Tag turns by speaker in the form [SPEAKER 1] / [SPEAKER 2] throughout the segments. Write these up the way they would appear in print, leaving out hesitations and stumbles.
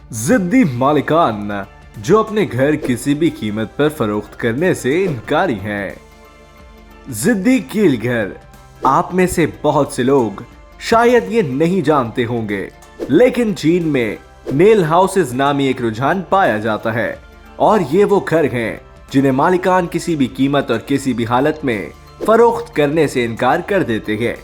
[SPEAKER 1] जिद्दी मालिकान जो अपने घर किसी भी कीमत पर फरोख्त करने से इनकारी हैं। जिद्दी कील घर। आप में से बहुत से लोग शायद ये नहीं जानते होंगे, लेकिन चीन में नेल हाउसेज नामी एक रुझान पाया जाता है और ये वो घर हैं जिन्हें मालिकान किसी भी कीमत और किसी भी हालत में फरोख्त करने से इनकार कर देते हैं।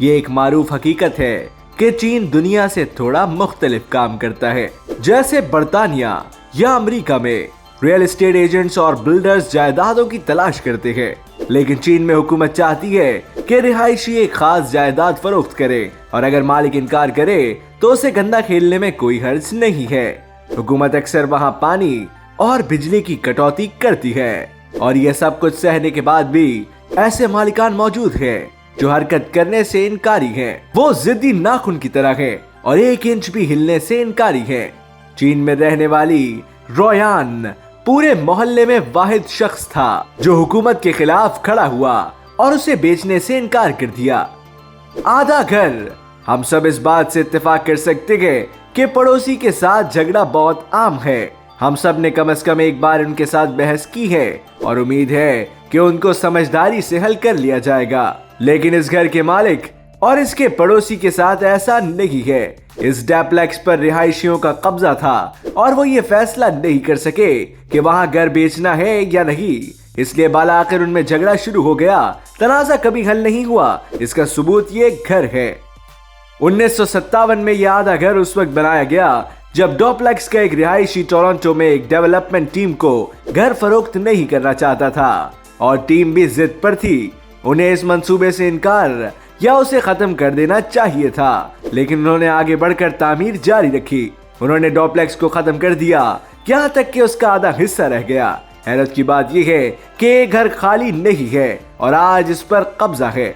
[SPEAKER 1] ये एक मारूफ हकीकत है कि चीन दुनिया से थोड़ा मुख्तलिफ काम करता है। जैसे बर्तानिया या अमेरिका में रियल एस्टेट एजेंट्स और बिल्डर्स जायदादों की तलाश करते हैं, लेकिन चीन में हुकूमत चाहती है कि रिहायशी एक खास जायदाद फरोख्त करे और अगर मालिक इनकार करे तो उसे गंदा खेलने में कोई हर्ज नहीं है। हुकूमत अक्सर वहाँ पानी और बिजली की कटौती करती है और ये सब कुछ सहने के बाद भी ऐसे मालिकान मौजूद हैं जो हरकत करने से इनकारी हैं। वो जिद्दी नाखून की तरह है और एक इंच भी हिलने से इनकारी है। चीन में रहने वाली रोयान पूरे मोहल्ले में वाहिद शख्स था जो हुकूमत के खिलाफ खड़ा हुआ और उसे बेचने से इनकार कर दिया। आधा घर। हम सब इस बात से इत्तेफाक कर सकते हैं कि पड़ोसी के साथ झगड़ा बहुत आम है। हम सब ने कम से कम एक बार उनके साथ बहस की है और उम्मीद है कि उनको समझदारी से हल कर लिया जाएगा, लेकिन इस घर के मालिक और इसके पड़ोसी के साथ ऐसा नहीं है। इस डुप्लेक्स पर रिहायशियों का कब्जा था और वो ये फैसला नहीं कर सके कि वहाँ घर बेचना है या नहीं, इसलिए बाला आखिर उनमें झगड़ा शुरू हो गया। तनाजा कभी हल नहीं हुआ। इसका सबूत ये घर है। 1957 में यह आधा घर उस वक्त बनाया गया जब डुप्लेक्स का एक रिहायशी टोरंटो में एक डेवलपमेंट टीम को घर फरोख्त नहीं करना चाहता था और टीम भी जिद पर थी। उन्हें इस मंसूबे से इनकार या उसे खत्म कर देना चाहिए था, लेकिन उन्होंने आगे बढ़कर तामीर जारी रखी। उन्होंने डुप्लेक्स को खत्म कर दिया, यहाँ तक कि उसका आधा हिस्सा रह गया। हैरत की बात यह है कि ये घर खाली नहीं है और आज इस पर कब्जा है।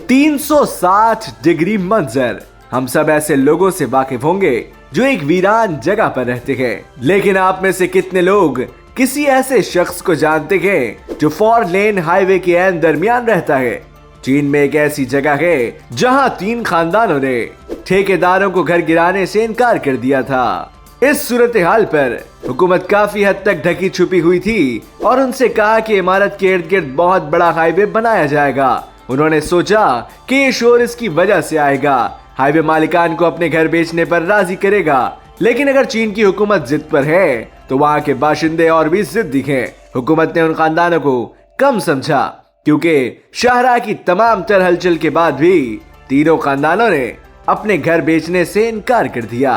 [SPEAKER 1] 360 डिग्री मंजर। हम सब ऐसे लोगों से वाकिफ होंगे जो एक वीरान जगह पर रहते हैं, लेकिन आप में से कितने लोग किसी ऐसे शख्स को जानते हैं जो 4 लेन हाईवे के एन दरमियान रहता है? चीन में एक ऐसी जगह है जहां 3 खानदानों ने ठेकेदारों को घर गिराने से इनकार कर दिया था। इस सूरत हाल पर हुकूमत काफी हद तक ढकी छुपी हुई थी और उनसे कहा कि इमारत के इर्द गिर्द बहुत बड़ा हाईवे बनाया जाएगा। उन्होंने सोचा कि ये शोर इसकी वजह से आएगा, हाईवे मालिकान को अपने घर बेचने पर राजी करेगा। लेकिन अगर चीन की हुकूमत जिद पर है तो वहाँ के बाशिंदे और भी जिद्दी हैं। हुकूमत ने उन खानदानों को कम समझा क्योंकि शाहरा की तमाम तर हलचल के बाद भी तीनों खानदानों ने अपने घर बेचने से इनकार कर दिया।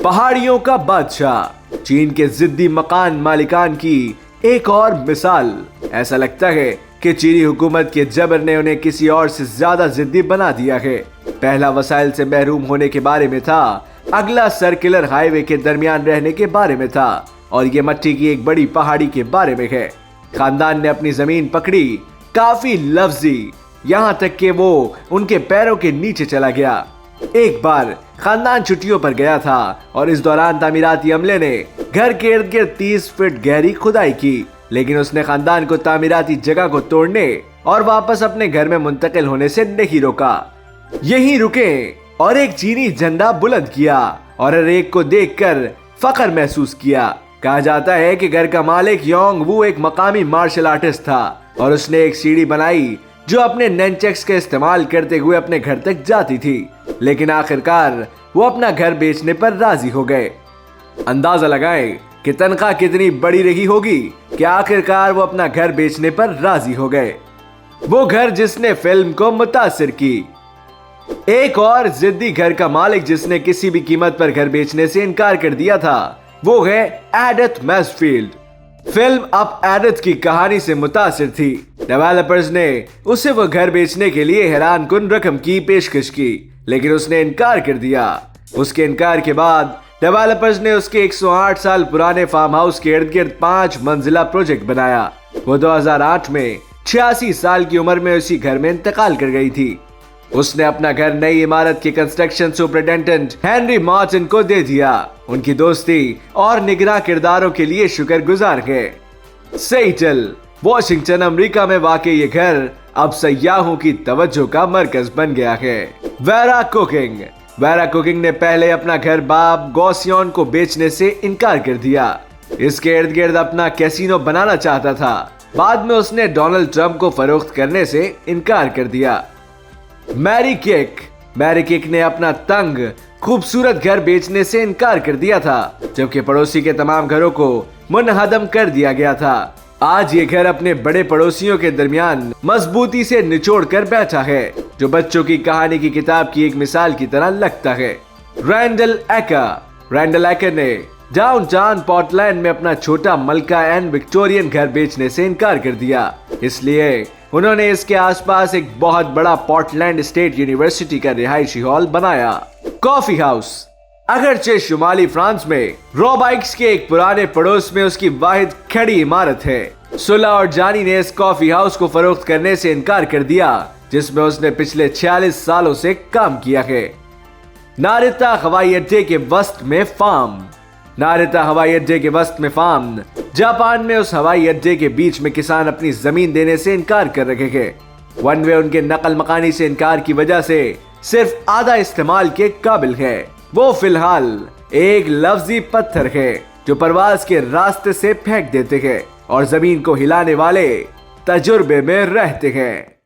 [SPEAKER 1] पहाड़ियों का बादशाह। चीन के जिद्दी मकान मालिकान की एक और मिसाल। ऐसा लगता है कि चीनी हुकूमत के जबर ने उन्हें किसी और से ज्यादा जिद्दी बना दिया है। पहला वसाइल से महरूम होने के बारे में था, अगला सर्कुलर हाईवे के दरमियान रहने के बारे में था और ये मट्टी की एक बड़ी पहाड़ी के बारे में है। खानदान ने अपनी जमीन पकड़ी, काफी लफ्जी, यहाँ तक कि वो उनके पैरों के नीचे चला गया। एक बार खानदान छुट्टियों पर गया था और इस दौरान तामीराती अमले ने घर के इर्द गिर्द 30 फीट गहरी खुदाई की, लेकिन उसने खानदान को तामीराती जगह को तोड़ने और वापस अपने घर में मुंतकिल होने से नहीं रोका। यहीं रुके और एक चीनी झंडा बुलंद किया और हर एक को देखकर फख्र महसूस किया। कहा जाता है कि घर का मालिक योंग वू एक मकामी मार्शल आर्टिस्ट था और उसने एक सीढ़ी बनाई जो अपने ननचक्स का इस्तेमाल करते हुए अपने घर तक जाती थी, लेकिन आखिरकार वो अपना घर बेचने पर राजी हो गए। अंदाजा लगाएं कि तनख्वाह कितनी बड़ी रही होगी कि आखिरकार वो अपना घर बेचने पर राजी हो गए। वो घर जिसने फिल्म को मुतासिर की। एक और जिद्दी घर का मालिक जिसने किसी भी कीमत पर घर बेचने से इनकार कर दिया था, वो है Edith Mansfield. Film up Edith की कहानी से मुतासिर थी। डेवलपर्स ने उसे वो घर बेचने के लिए हैरान कुन रकम की पेशकश की, लेकिन उसने इनकार कर दिया। उसके इनकार के बाद डेवलपर्स ने उसके 108 साल पुराने फार्म हाउस के इर्द गिर्द 5 मंजिला प्रोजेक्ट बनाया। वो 2008 में 86 साल की उम्र में उसी घर में इंतकाल कर गई थी। उसने अपना घर नई इमारत के कंस्ट्रक्शन सुपरिटेंडेंट हेनरी मार्टिन को दे दिया। उनकी दोस्ती और निगरां किरदारों के लिए शुक्रगुजार है। सेटल, वॉशिंगटन, अमेरिका में वाक़ ये घर अब सयाहों की तवज्जो का मरकज बन गया है। Vera cooking. वेरा कुकिंग ने पहले अपना घर बाब गॉसियन को बेचने से इनकार कर दिया। इसके इर्द गिर्द अपना कैसीनो बनाना चाहता था। बाद में उसने डोनाल्ड ट्रंप को फरोख्त करने से इनकार कर दिया। मैरी किक ने अपना तंग खूबसूरत घर बेचने से इनकार कर दिया था, जबकि पड़ोसी के तमाम घरों को मुनहदम कर दिया गया था। आज ये घर अपने बड़े पड़ोसियों के दरमियान मजबूती से निचोड़ कर बैठा है, जो बच्चों की कहानी की किताब की एक मिसाल की तरह लगता है। रैंडल एकर ने डाउनटाउन पोर्टलैंड में अपना छोटा मलका एंड विक्टोरियन घर बेचने से इनकार कर दिया। इसलिए उन्होंने इसके आसपास एक बहुत बड़ा पोर्टलैंड स्टेट यूनिवर्सिटी का रिहायशी हॉल बनाया। कॉफी हाउस अगरचे शुमाली फ्रांस में रोबाइक्स के एक पुराने पड़ोस में उसकी वाहिद खड़ी इमारत है। सुला और जानी ने इस कॉफी हाउस को फरोख्त करने से इनकार कर दिया, जिसमें उसने पिछले 46 सालों से काम किया है। नारिता हवाई अड्डे के वस्त में फार्म जापान में उस हवाई अड्डे के बीच में किसान अपनी जमीन देने से इनकार कर रहे हैं। वन वे उनके नकल मकानी से इनकार की वजह से सिर्फ आधा इस्तेमाल के काबिल है। वो फिलहाल एक लफ्जी पत्थर है जो परवाज के रास्ते से फेंक देते हैं और जमीन को हिलाने वाले तजुर्बे में रहते हैं।